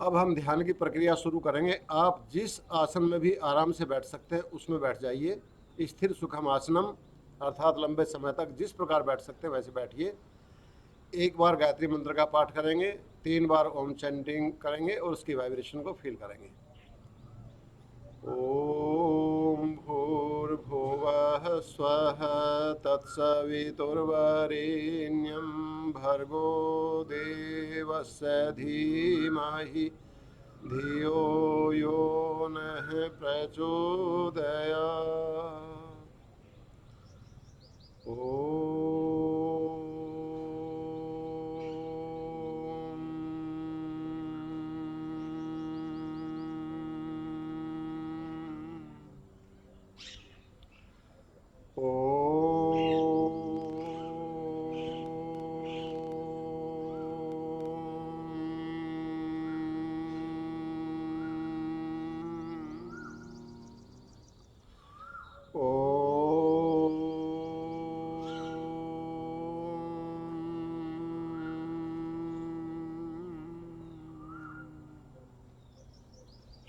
अब हम ध्यान की प्रक्रिया शुरू करेंगे। आप जिस आसन में भी आराम से बैठ सकते हैं उसमें बैठ जाइए। स्थिर सुखम आसनम, अर्थात लंबे समय तक जिस प्रकार बैठ सकते हैं वैसे बैठिए। एक बार गायत्री मंत्र का पाठ करेंगे, 3 बार ओम चैंटिंग करेंगे और उसकी वाइब्रेशन को फील करेंगे। ओम भूर्भुवः स्वः तत्सवितुर्वरेण्यं भर्गो देवस्य धीमहि धियो यो नः प्रचोदयात्।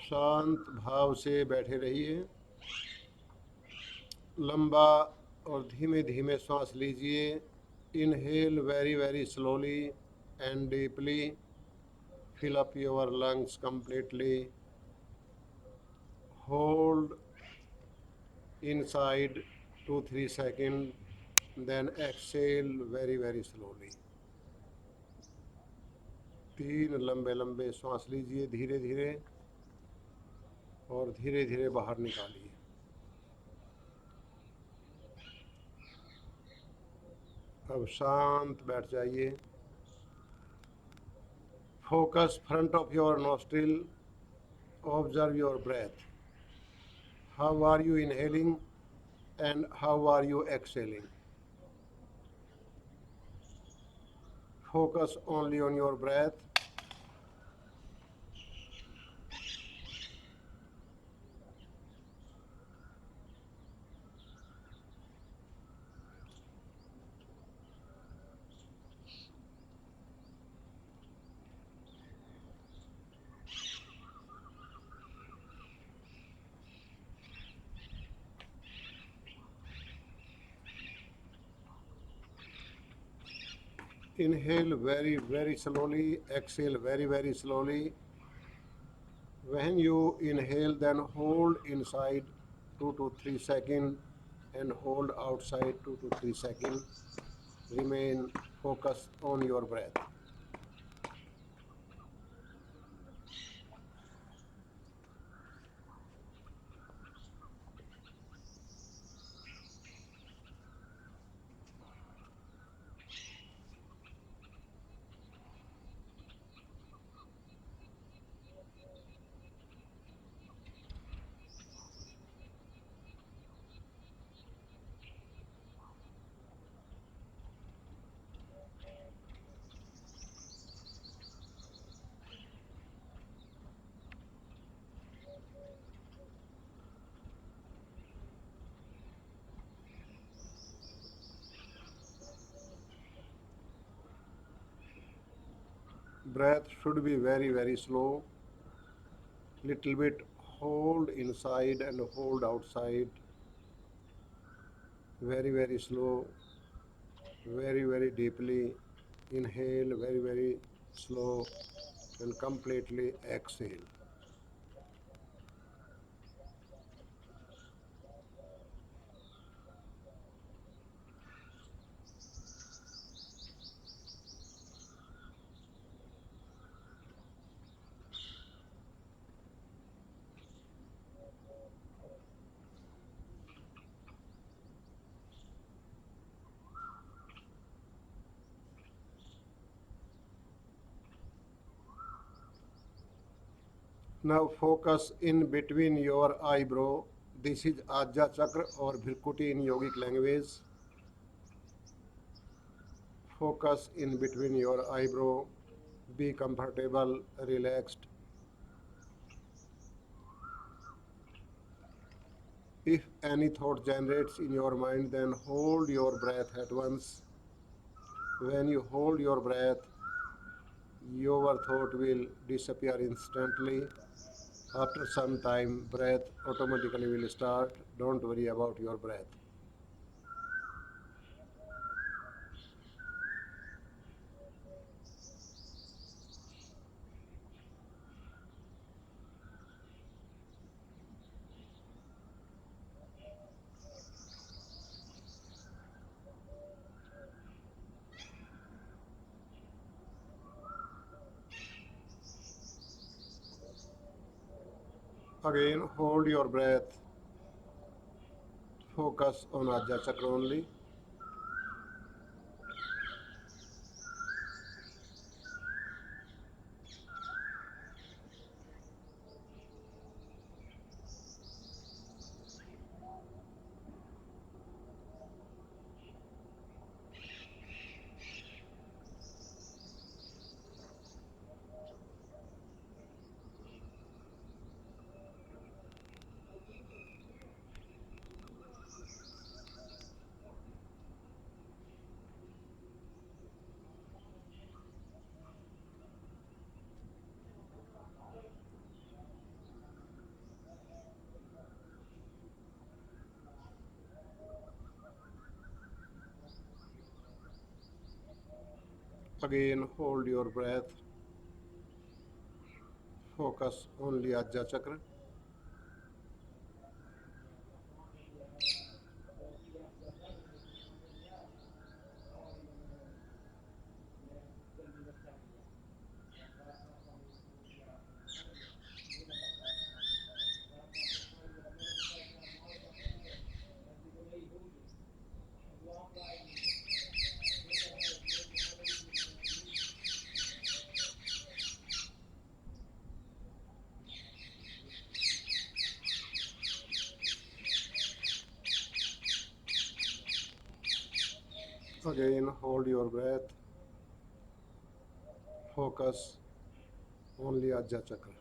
शांत भाव से बैठे रहिए। लंबा और धीमे धीमे सांस लीजिए। Inhale very very slowly and deeply. Fill up your lungs completely. Hold inside 2-3 seconds, then exhale very very slowly. 3 लंबे लंबे सांस लीजिए धीरे धीरे और धीरे धीरे बाहर निकालिए। अब शांत बैठ जाइए। Focus front of your nostril. Observe your breath. How are you inhaling and how are you exhaling? Focus only on your breath. Inhale very very slowly, exhale very very slowly. When you inhale, then hold inside 2 to 3 seconds and hold outside 2 to 3 seconds. Remain focused on your breath. Breath should be very very slow. Little bit hold inside and hold outside. Very very slow. Very very deeply. Inhale very very slow and completely exhale. Now focus in between your eyebrow. This is Ajja Chakra or Bhirkuti in yogic language. Focus in between your eyebrow. Be comfortable, relaxed. If any thought generates in your mind, then hold your breath at once. When you hold your breath, Your thought will disappear instantly. After some time, breath automatically will start. Don't worry about your breath. Again, hold your breath. Focus on Ajna Chakra only. Again, hold your breath. Focus only Ajna Chakra. Again, hold your breath. Focus only Ajna Chakra.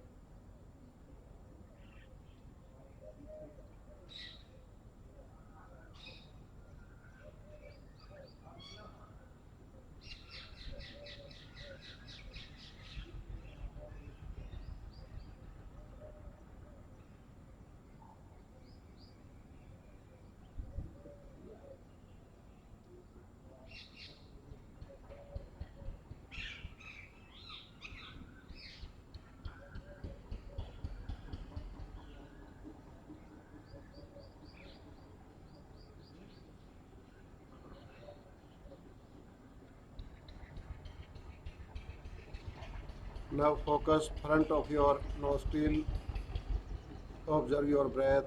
Now focus front of your nostril. Observe your breath.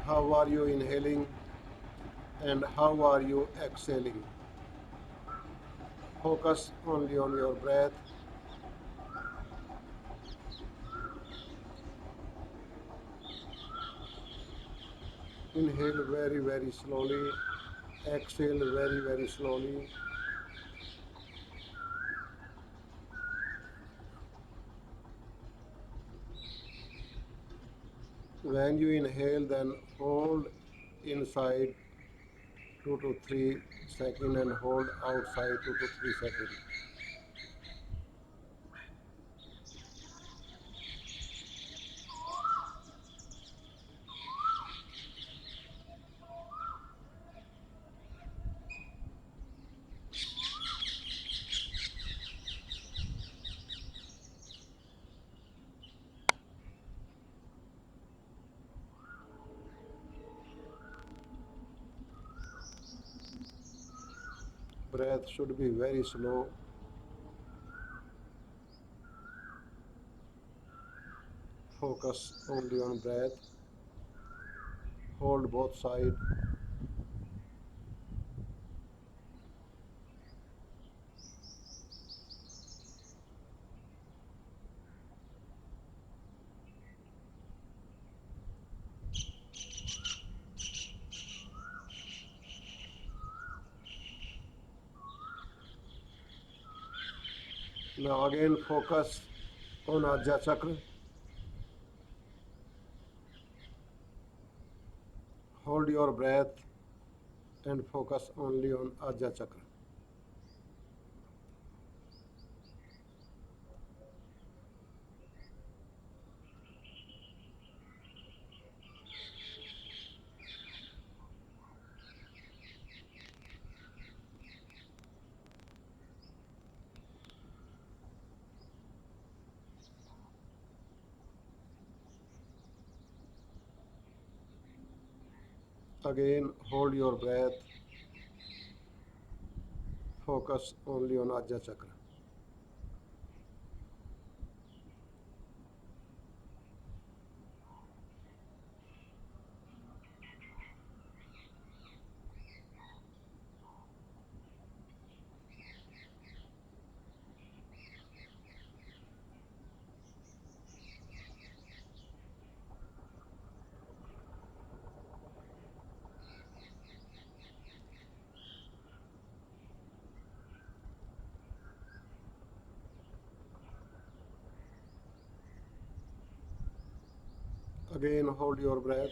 How are you inhaling and how are you exhaling? Focus only on your breath. Inhale very, very slowly. Exhale very, very slowly. When you inhale, then hold inside 2 to 3 seconds and hold outside 2 to 3 seconds. Breath should be very slow. Focus only on breath. Hold both sides. Now again focus on Ajna Chakra. Hold your breath. and focus only on Ajna Chakra. Again, hold your breath, focus only on Ajna Chakra. Again, hold your breath.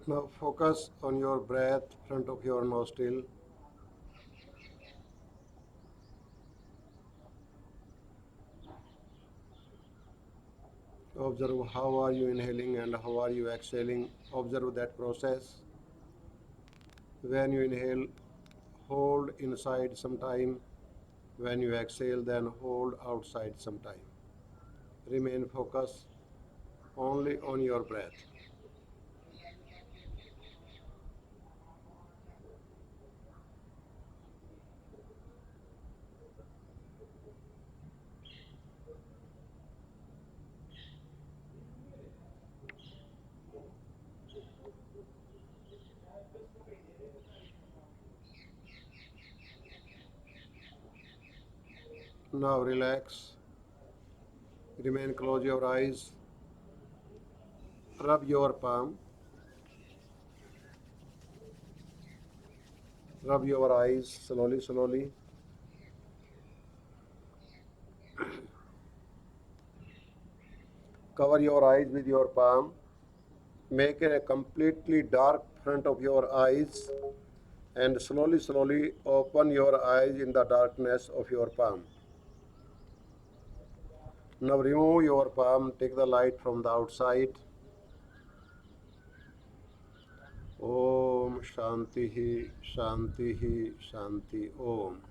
Now focus on your breath, front of your nostril. Observe how are you inhaling and how are you exhaling. Observe that process. When you inhale, hold inside some time. When you exhale, then hold outside some time. Remain focused only on your breath. Now relax. Remain, close your eyes. Rub your palm. Rub your eyes slowly, slowly. Cover your eyes with your palm. Make a completely dark front of your eyes and slowly, slowly open your eyes in the darkness of your palm. Now remove your palm, take the light from the outside. Om Shanti Shanti Shanti Om.